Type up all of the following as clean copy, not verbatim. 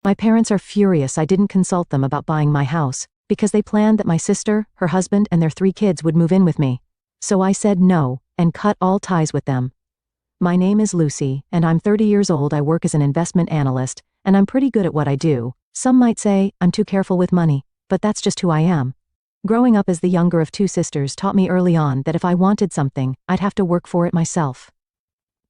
My parents are furious I didn't consult them about buying my house, because they planned that my sister, her husband, and their 3 kids would move in with me. So I said no, and cut all ties with them. My name is Lucy, and I'm 30 years old. I work as an investment analyst, and I'm pretty good at what I do. Some might say I'm too careful with money, but that's just who I am. Growing up as the younger of 2 sisters taught me early on that if I wanted something, I'd have to work for it myself.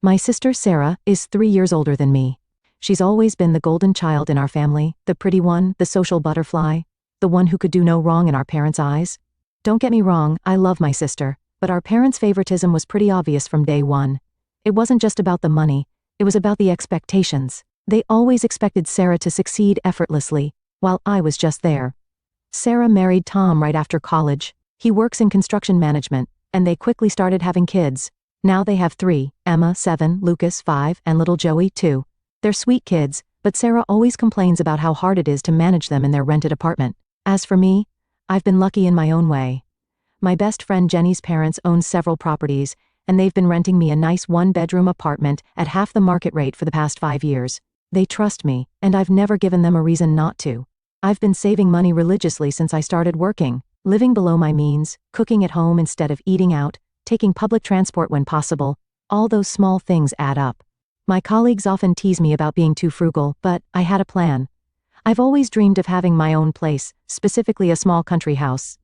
My sister Sarah is 3 years older than me. She's always been the golden child in our family, the pretty one, the social butterfly, the one who could do no wrong in our parents' eyes. Don't get me wrong, I love my sister, but our parents' favoritism was pretty obvious from day one. It wasn't just about the money, it was about the expectations. They always expected Sarah to succeed effortlessly, while I was just there. Sarah married Tom right after college. He works in construction management, and they quickly started having kids. Now they have 3, Emma 7, Lucas 5, and little Joey 2. They're sweet kids, but Sarah always complains about how hard it is to manage them in their rented apartment. As for me, I've been lucky in my own way. My best friend Jenny's parents own several properties, and they've been renting me a nice 1-bedroom apartment at half the market rate for the past 5 years. They trust me, and I've never given them a reason not to. I've been saving money religiously since I started working, living below my means, cooking at home instead of eating out, taking public transport when possible. All those small things add up. My colleagues often tease me about being too frugal, but I had a plan. I've always dreamed of having my own place, specifically a small country house.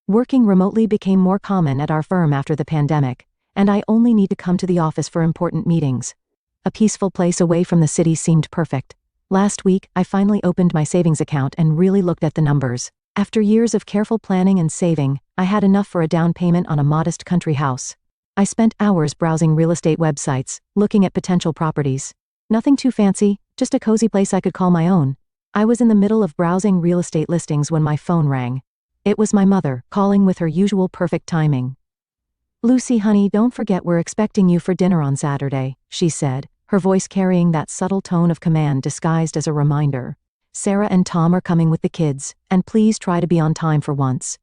Working remotely became more common at our firm after the pandemic, and I only need to come to the office for important meetings. A peaceful place away from the city seemed perfect. Last week, I finally opened my savings account and really looked at the numbers. After years of careful planning and saving, I had enough for a down payment on a modest country house. I spent hours browsing real estate websites, looking at potential properties. Nothing too fancy, just a cozy place I could call my own. I was in the middle of browsing real estate listings when my phone rang. It was my mother, calling with her usual perfect timing. "Lucy, honey, don't forget we're expecting you for dinner on Saturday," she said, her voice carrying that subtle tone of command disguised as a reminder. "Sarah and Tom are coming with the kids, and please try to be on time for once."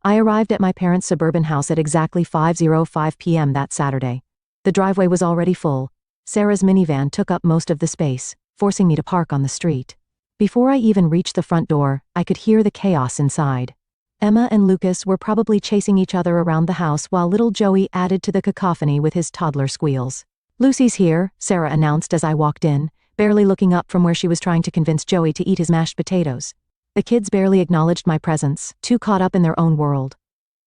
I arrived at my parents' suburban house at exactly 5:05 p.m. that Saturday. The driveway was already full. Sarah's minivan took up most of the space, forcing me to park on the street. Before I even reached the front door, I could hear the chaos inside. Emma and Lucas were probably chasing each other around the house while little Joey added to the cacophony with his toddler squeals. "Lucy's here," Sarah announced as I walked in, barely looking up from where she was trying to convince Joey to eat his mashed potatoes. The kids barely acknowledged my presence, too caught up in their own world.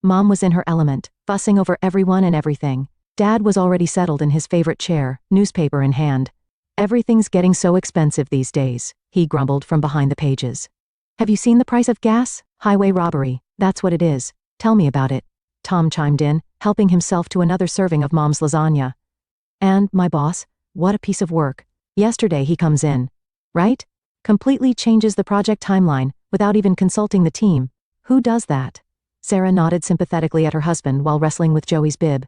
Mom was in her element, fussing over everyone and everything. Dad was already settled in his favorite chair, newspaper in hand. "Everything's getting so expensive these days," he grumbled from behind the pages. "Have you seen the price of gas? Highway robbery, that's what it is. Tell me about it." Tom chimed in, helping himself to another serving of Mom's lasagna. "And my boss, what a piece of work. Yesterday he comes in. Right? Completely changes the project timeline, without even consulting the team. Who does that?" Sarah nodded sympathetically at her husband while wrestling with Joey's bib.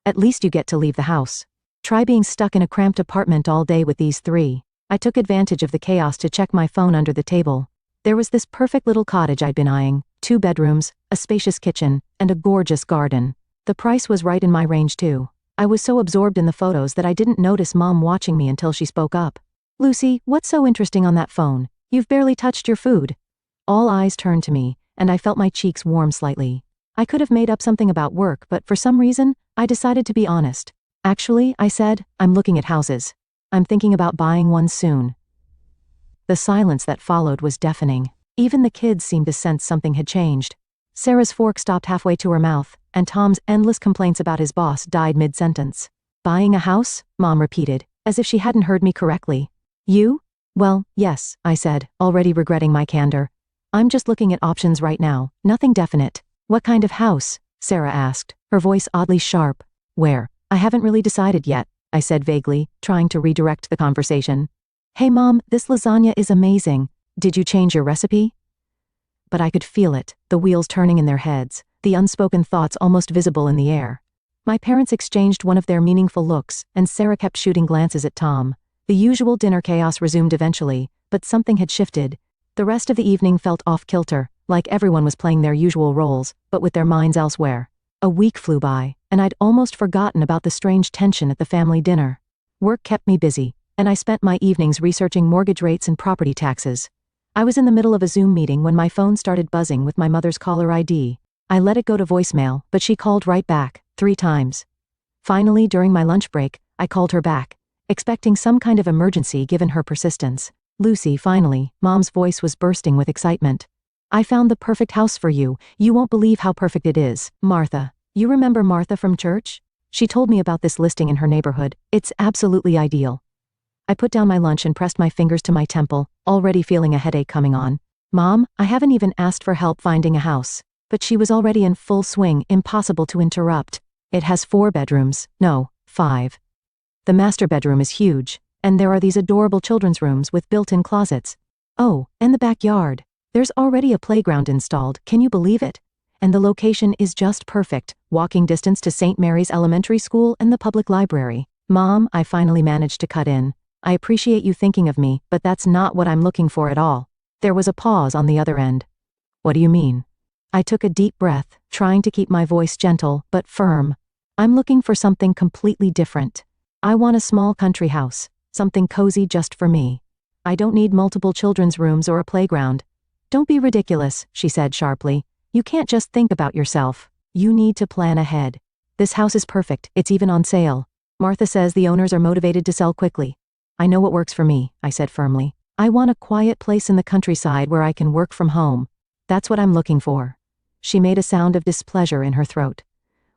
"At least you get to leave the house. Try being stuck in a cramped apartment all day with these 3. I took advantage of the chaos to check my phone under the table. There was this perfect little cottage I'd been eyeing, 2 bedrooms, a spacious kitchen, and a gorgeous garden. The price was right in my range too. I was so absorbed in the photos that I didn't notice Mom watching me until she spoke up. "Lucy, what's so interesting on that phone? You've barely touched your food." All eyes turned to me, and I felt my cheeks warm slightly. I could have made up something about work, but for some reason, I decided to be honest. "Actually," I said, "I'm looking at houses. I'm thinking about buying one soon." The silence that followed was deafening. Even the kids seemed to sense something had changed. Sarah's fork stopped halfway to her mouth, and Tom's endless complaints about his boss died mid-sentence. "Buying a house?" Mom repeated, as if she hadn't heard me correctly. "You?" "Well, yes," I said, already regretting my candor. "I'm just looking at options right now, nothing definite." "What kind of house?" Sarah asked, her voice oddly sharp. "Where?" "I haven't really decided yet," I said vaguely, trying to redirect the conversation. "Hey Mom, this lasagna is amazing. Did you change your recipe?" But I could feel it, the wheels turning in their heads, the unspoken thoughts almost visible in the air. My parents exchanged one of their meaningful looks, and Sarah kept shooting glances at Tom. The usual dinner chaos resumed eventually, but something had shifted. The rest of the evening felt off-kilter, like everyone was playing their usual roles, but with their minds elsewhere. A week flew by, and I'd almost forgotten about the strange tension at the family dinner. Work kept me busy, and I spent my evenings researching mortgage rates and property taxes. I was in the middle of a Zoom meeting when my phone started buzzing with my mother's caller ID. I let it go to voicemail, but she called right back, 3 times. Finally, during my lunch break, I called her back, expecting some kind of emergency given her persistence. Lucy, finally, Mom's voice was bursting with excitement. I found the perfect house for you. You won't believe how perfect it is. Martha. You remember Martha from church? She told me about this listing in her neighborhood. It's absolutely ideal. I put down my lunch and pressed my fingers to my temple, already feeling a headache coming on. Mom, I haven't even asked for help finding a house. But she was already in full swing, impossible to interrupt. It has 4 bedrooms. No, 5. The master bedroom is huge, and there are these adorable children's rooms with built-in closets. Oh, and the backyard. There's already a playground installed, can you believe it? And the location is just perfect, walking distance to St. Mary's Elementary School and the public library. Mom, I finally managed to cut in. I appreciate you thinking of me, but that's not what I'm looking for at all. There was a pause on the other end. What do you mean? I took a deep breath, trying to keep my voice gentle but firm. I'm looking for something completely different. I want a small country house, something cozy just for me. I don't need multiple children's rooms or a playground. Don't be ridiculous, she said sharply. You can't just think about yourself. You need to plan ahead. This house is perfect, it's even on sale. Martha says the owners are motivated to sell quickly. I know what works for me, I said firmly. I want a quiet place in the countryside where I can work from home. That's what I'm looking for. She made a sound of displeasure in her throat.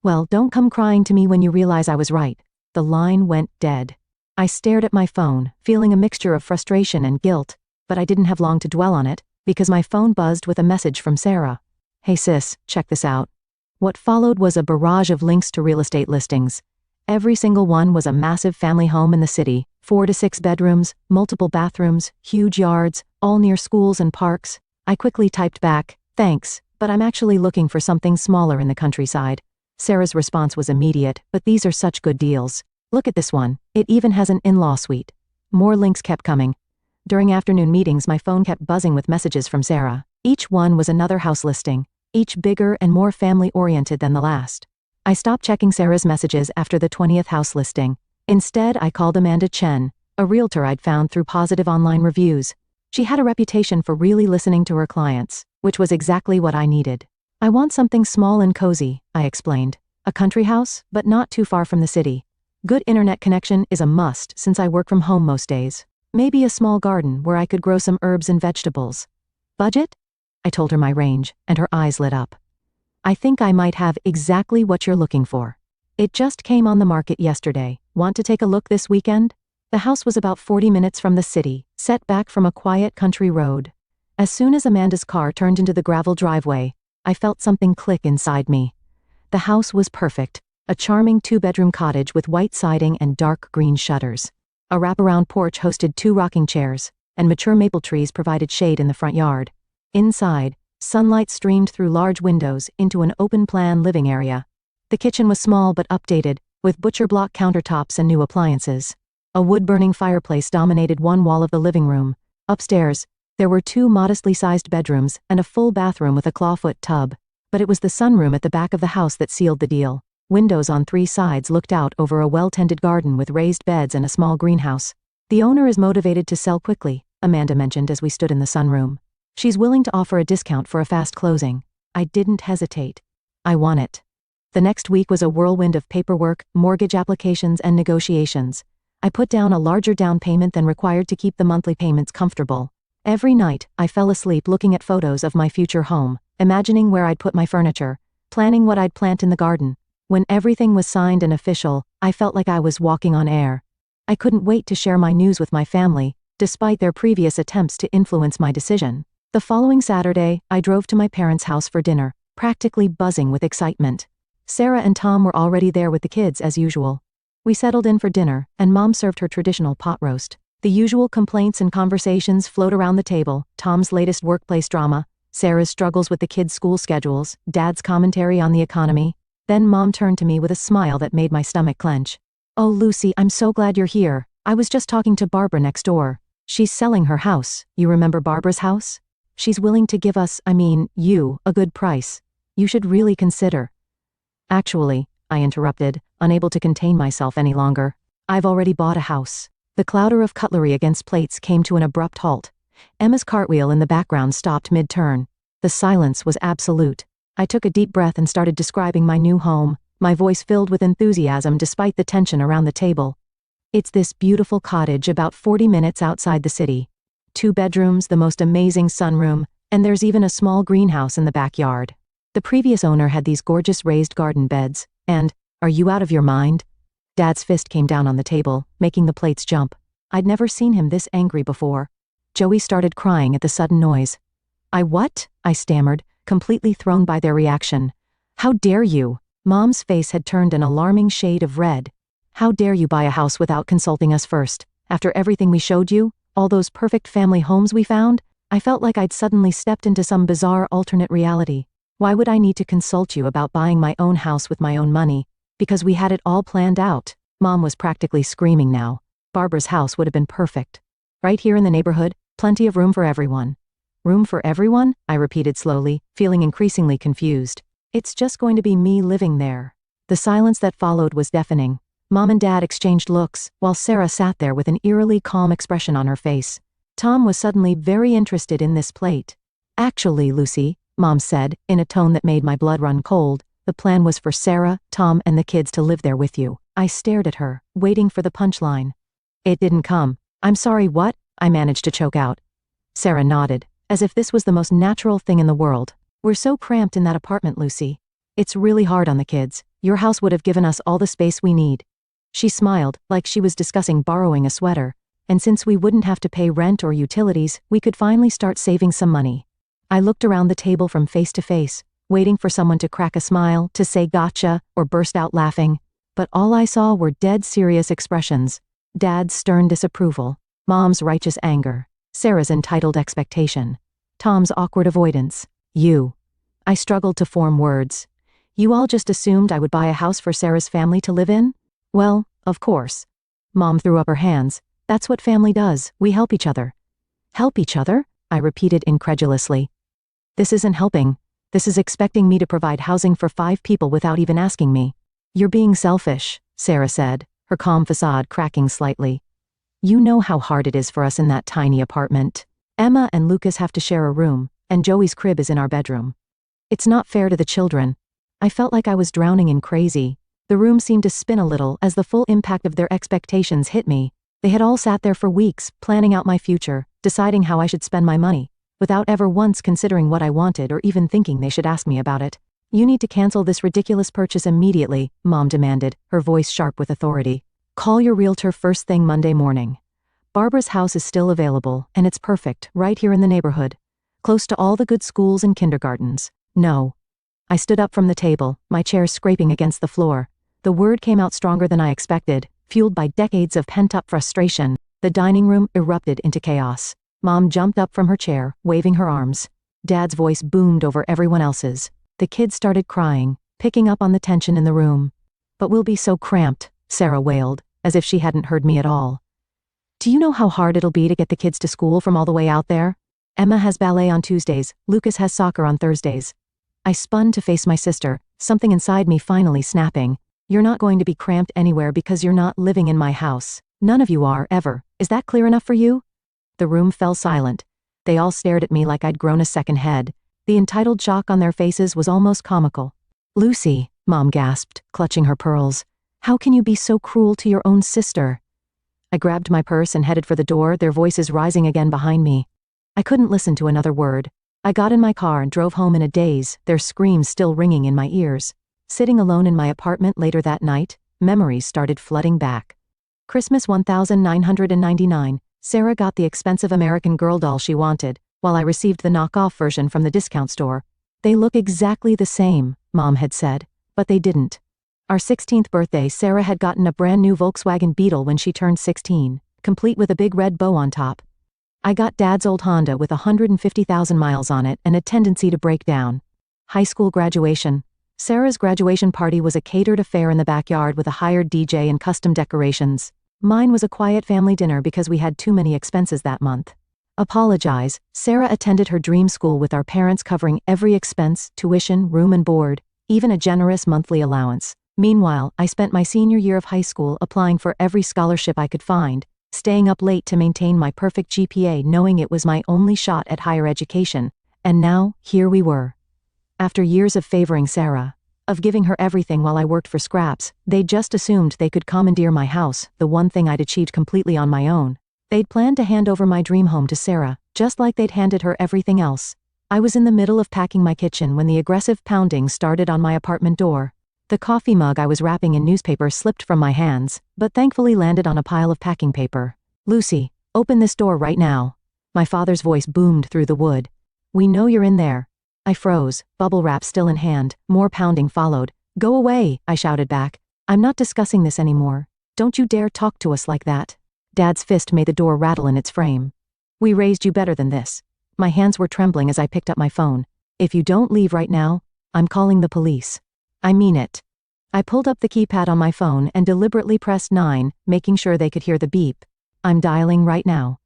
Well, don't come crying to me when you realize I was right. The line went dead. I stared at my phone, feeling a mixture of frustration and guilt, but I didn't have long to dwell on it, because my phone buzzed with a message from Sarah. Hey sis, check this out. What followed was a barrage of links to real estate listings. Every single one was a massive family home in the city, 4 to 6 bedrooms, multiple bathrooms, huge yards, all near schools and parks. I quickly typed back, thanks, but I'm actually looking for something smaller in the countryside. Sarah's response was immediate, but these are such good deals. Look at this one. It even has an in-law suite. More links kept coming. During afternoon meetings, my phone kept buzzing with messages from Sarah. Each one was another house listing, each bigger and more family-oriented than the last. I stopped checking Sarah's messages after the 20th house listing. Instead, I called Amanda Chen, a realtor I'd found through positive online reviews. She had a reputation for really listening to her clients, which was exactly what I needed. I want something small and cozy, I explained. A country house, but not too far from the city. Good internet connection is a must since I work from home most days. Maybe a small garden where I could grow some herbs and vegetables. Budget? I told her my range, and her eyes lit up. I think I might have exactly what you're looking for. It just came on the market yesterday. Want to take a look this weekend? The house was about 40 minutes from the city, set back from a quiet country road. As soon as Amanda's car turned into the gravel driveway, I felt something click inside me. The house was perfect, a charming 2-bedroom cottage with white siding and dark green shutters. A wraparound porch hosted 2 rocking chairs, and mature maple trees provided shade in the front yard. Inside, sunlight streamed through large windows into an open-plan living area. The kitchen was small but updated, with butcher block countertops and new appliances. A wood-burning fireplace dominated one wall of the living room. Upstairs, there were 2 modestly sized bedrooms and a full bathroom with a clawfoot tub. But it was the sunroom at the back of the house that sealed the deal. Windows on 3 sides looked out over a well-tended garden with raised beds and a small greenhouse. The owner is motivated to sell quickly, Amanda mentioned as we stood in the sunroom. She's willing to offer a discount for a fast closing. I didn't hesitate. I want it. The next week was a whirlwind of paperwork, mortgage applications, and negotiations. I put down a larger down payment than required to keep the monthly payments comfortable. Every night, I fell asleep looking at photos of my future home, imagining where I'd put my furniture, planning what I'd plant in the garden. When everything was signed and official, I felt like I was walking on air. I couldn't wait to share my news with my family, despite their previous attempts to influence my decision. The following Saturday, I drove to my parents' house for dinner, practically buzzing with excitement. Sarah and Tom were already there with the kids as usual. We settled in for dinner, and Mom served her traditional pot roast. The usual complaints and conversations flowed around the table: Tom's latest workplace drama, Sarah's struggles with the kids' school schedules, Dad's commentary on the economy. Then Mom turned to me with a smile that made my stomach clench. "Oh, Lucy, I'm so glad you're here. I was just talking to Barbara next door. She's selling her house. You remember Barbara's house? She's willing to give us, you, a good price. You should really consider." "Actually," I interrupted, unable to contain myself any longer, "I've already bought a house. The clatter of cutlery against plates came to an abrupt halt. Emma's cartwheel in the background stopped mid-turn. The silence was absolute. I took a deep breath and started describing my new home, my voice filled with enthusiasm despite the tension around the table. It's this beautiful cottage about 40 minutes outside the city. 2 bedrooms, the most amazing sunroom, and there's even a small greenhouse in the backyard. The previous owner had these gorgeous raised garden beds, and, are you out of your mind? Dad's fist came down on the table, making the plates jump. I'd never seen him this angry before. Joey started crying at the sudden noise. What? I stammered, completely thrown by their reaction. How dare you? Mom's face had turned an alarming shade of red. How dare you buy a house without consulting us first? After everything we showed you, all those perfect family homes we found, I felt like I'd suddenly stepped into some bizarre alternate reality. Why would I need to consult you about buying my own house with my own money? Because we had it all planned out. Mom was practically screaming now. Barbara's house would have been perfect. Right here in the neighborhood, plenty of room for everyone. Room for everyone? I repeated slowly, feeling increasingly confused. It's just going to be me living there. The silence that followed was deafening. Mom and Dad exchanged looks, while Sarah sat there with an eerily calm expression on her face. Tom was suddenly very interested in this plate. Actually, Lucy, Mom said, in a tone that made my blood run cold, the plan was for Sarah, Tom, and the kids to live there with you. I stared at her, waiting for the punchline. It didn't come. I'm sorry, what? I managed to choke out. Sarah nodded, as if this was the most natural thing in the world. We're so cramped in that apartment, Lucy. It's really hard on the kids. Your house would have given us all the space we need. She smiled, like she was discussing borrowing a sweater. And since we wouldn't have to pay rent or utilities, we could finally start saving some money. I looked around the table from face to face, waiting for someone to crack a smile, to say gotcha, or burst out laughing. But all I saw were dead serious expressions. Dad's stern disapproval, Mom's righteous anger, Sarah's entitled expectation, Tom's awkward avoidance. You. I struggled to form words. You all just assumed I would buy a house for Sarah's family to live in? Well, of course. Mom threw up her hands. That's what family does, we help each other. Help each other? I repeated incredulously. This isn't helping. This is expecting me to provide housing for 5 people without even asking me. You're being selfish, Sarah said, her calm facade cracking slightly. You know how hard it is for us in that tiny apartment. Emma and Lucas have to share a room, and Joey's crib is in our bedroom. It's not fair to the children. I felt like I was drowning in crazy. The room seemed to spin a little as the full impact of their expectations hit me. They had all sat there for weeks, planning out my future, deciding how I should spend my money, without ever once considering what I wanted or even thinking they should ask me about it. You need to cancel this ridiculous purchase immediately, Mom demanded, her voice sharp with authority. Call your realtor first thing Monday morning. Barbara's house is still available, and it's perfect, right here in the neighborhood. Close to all the good schools and kindergartens. No. I stood up from the table, my chair scraping against the floor. The word came out stronger than I expected, fueled by decades of pent-up frustration. The dining room erupted into chaos. Mom jumped up from her chair, waving her arms. Dad's voice boomed over everyone else's. The kids started crying, picking up on the tension in the room. But we'll be so cramped, Sarah wailed, as if she hadn't heard me at all. Do you know how hard it'll be to get the kids to school from all the way out there? Emma has ballet on Tuesdays, Lucas has soccer on Thursdays. I spun to face my sister, something inside me finally snapping. You're not going to be cramped anywhere because you're not living in my house. None of you are, ever. Is that clear enough for you? The room fell silent. They all stared at me like I'd grown a second head. The entitled shock on their faces was almost comical. Lucy, Mom gasped, clutching her pearls. How can you be so cruel to your own sister? I grabbed my purse and headed for the door, their voices rising again behind me. I couldn't listen to another word. I got in my car and drove home in a daze, their screams still ringing in my ears. Sitting alone in my apartment later that night, memories started flooding back. Christmas 1999, Sarah got the expensive American Girl doll she wanted, while I received the knockoff version from the discount store. They look exactly the same, Mom had said, but they didn't. Our 16th birthday, Sarah had gotten a brand new Volkswagen Beetle when she turned 16, complete with a big red bow on top. I got Dad's old Honda with 150,000 miles on it and a tendency to break down. High school graduation. Sarah's graduation party was a catered affair in the backyard with a hired DJ and custom decorations. Mine was a quiet family dinner because we had too many expenses that month. Apologize. Sarah attended her dream school with our parents covering every expense, tuition, room and board, even a generous monthly allowance. Meanwhile, I spent my senior year of high school applying for every scholarship I could find, staying up late to maintain my perfect GPA knowing it was my only shot at higher education. And now, here we were. After years of favoring Sarah, of giving her everything while I worked for scraps, they'd just assumed they could commandeer my house, the one thing I'd achieved completely on my own. They'd planned to hand over my dream home to Sarah, just like they'd handed her everything else. I was in the middle of packing my kitchen when the aggressive pounding started on my apartment door. The coffee mug I was wrapping in newspaper slipped from my hands, but thankfully landed on a pile of packing paper. "Lucy, open this door right now." My father's voice boomed through the wood. "We know you're in there." I froze, bubble wrap still in hand. More pounding followed. "Go away," I shouted back. "I'm not discussing this anymore. Don't you dare talk to us like that." Dad's fist made the door rattle in its frame. "We raised you better than this." My hands were trembling as I picked up my phone. "If you don't leave right now, I'm calling the police. I mean it." I pulled up the keypad on my phone and deliberately pressed 9, making sure they could hear the beep. "I'm dialing right now."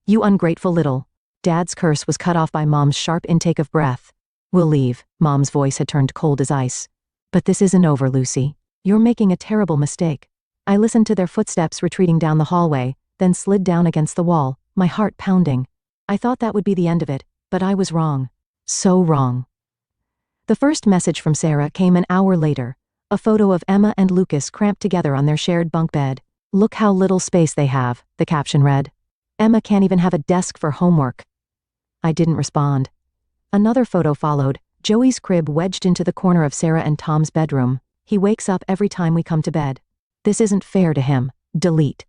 "You ungrateful little." Dad's curse was cut off by Mom's sharp intake of breath. "We'll leave." Mom's voice had turned cold as ice. "But this isn't over, Lucy. You're making a terrible mistake." I listened to their footsteps retreating down the hallway, then slid down against the wall, my heart pounding. I thought that would be the end of it, but I was wrong. So wrong. The first message from Sarah came an hour later. A photo of Emma and Lucas cramped together on their shared bunk bed. "Look how little space they have," the caption read. "Emma can't even have a desk for homework." I didn't respond. Another photo followed, Joey's crib wedged into the corner of Sarah and Tom's bedroom. "He wakes up every time we come to bed. This isn't fair to him. Delete."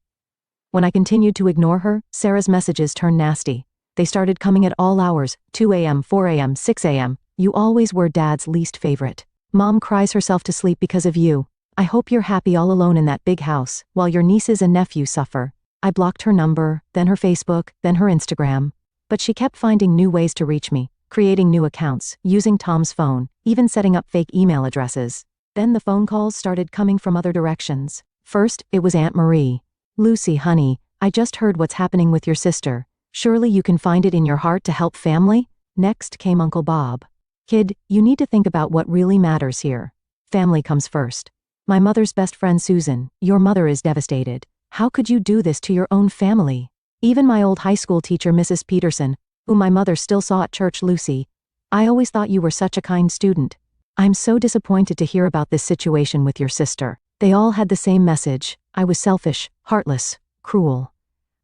When I continued to ignore her, Sarah's messages turned nasty. They started coming at all hours, 2 a.m., 4 a.m., 6 a.m. "You always were Dad's least favorite. Mom cries herself to sleep because of you. I hope you're happy all alone in that big house, while your nieces and nephews suffer." I blocked her number, then her Facebook, then her Instagram. But she kept finding new ways to reach me, creating new accounts, using Tom's phone, even setting up fake email addresses. Then the phone calls started coming from other directions. First, it was Aunt Marie. "Lucy, honey, I just heard what's happening with your sister. Surely you can find it in your heart to help family?" Next came Uncle Bob. "Kid, you need to think about what really matters here. Family comes first. My mother's best friend Susan, your mother is devastated. How could you do this to your own family? Even my old high school teacher Mrs. Peterson, whom my mother still saw at church, Lucy. I always thought you were such a kind student. I'm so disappointed to hear about this situation with your sister." They all had the same message. I was selfish, heartless, cruel.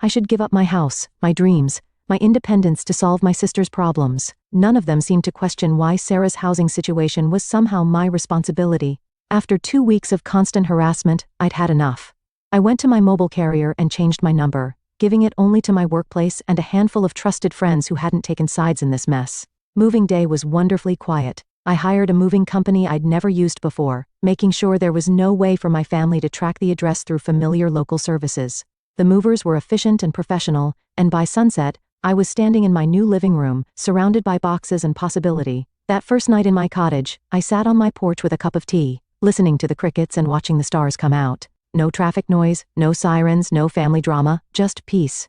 I should give up my house, my dreams, my independence to solve my sister's problems. None of them seemed to question why Sarah's housing situation was somehow my responsibility. After 2 weeks of constant harassment, I'd had enough. I went to my mobile carrier and changed my number, giving it only to my workplace and a handful of trusted friends who hadn't taken sides in this mess. Moving day was wonderfully quiet. I hired a moving company I'd never used before, making sure there was no way for my family to track the address through familiar local services. The movers were efficient and professional, and by sunset, I was standing in my new living room, surrounded by boxes and possibility. That first night in my cottage, I sat on my porch with a cup of tea, listening to the crickets and watching the stars come out. No traffic noise, no sirens, no family drama, just peace.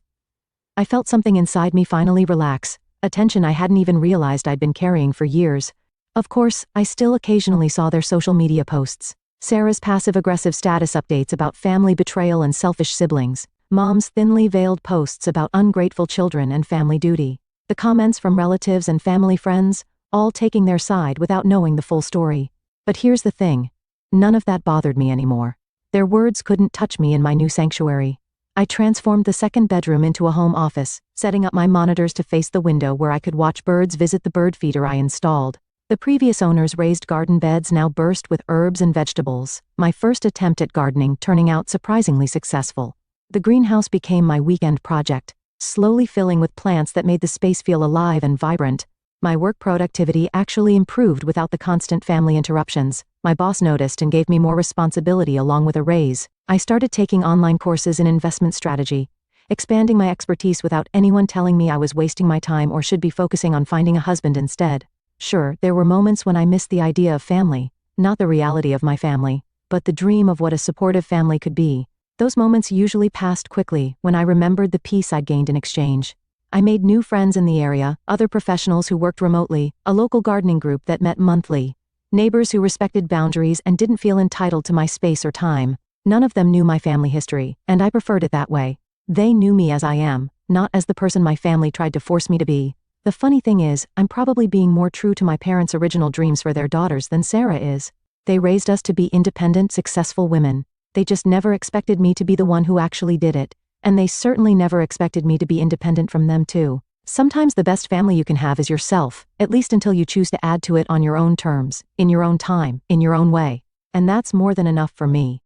I felt something inside me finally relax, a tension I hadn't even realized I'd been carrying for years. Of course, I still occasionally saw their social media posts. Sarah's passive-aggressive status updates about family betrayal and selfish siblings. Mom's thinly veiled posts about ungrateful children and family duty. The comments from relatives and family friends, all taking their side without knowing the full story. But here's the thing. None of that bothered me anymore. Their words couldn't touch me in my new sanctuary. I transformed the second bedroom into a home office, setting up my monitors to face the window where I could watch birds visit the bird feeder I installed. The previous owner's raised garden beds now burst with herbs and vegetables, my first attempt at gardening turning out surprisingly successful. The greenhouse became my weekend project, slowly filling with plants that made the space feel alive and vibrant. My work productivity actually improved without the constant family interruptions. My boss noticed and gave me more responsibility along with a raise. I started taking online courses in investment strategy, expanding my expertise without anyone telling me I was wasting my time or should be focusing on finding a husband instead. Sure, there were moments when I missed the idea of family, not the reality of my family, but the dream of what a supportive family could be. Those moments usually passed quickly when I remembered the peace I'd gained in exchange. I made new friends in the area, other professionals who worked remotely, a local gardening group that met monthly, neighbors who respected boundaries and didn't feel entitled to my space or time. None of them knew my family history, and I preferred it that way. They knew me as I am, not as the person my family tried to force me to be. The funny thing is, I'm probably being more true to my parents' original dreams for their daughters than Sarah is. They raised us to be independent, successful women. They just never expected me to be the one who actually did it. And they certainly never expected me to be independent from them too. Sometimes the best family you can have is yourself, at least until you choose to add to it on your own terms, in your own time, in your own way. And that's more than enough for me.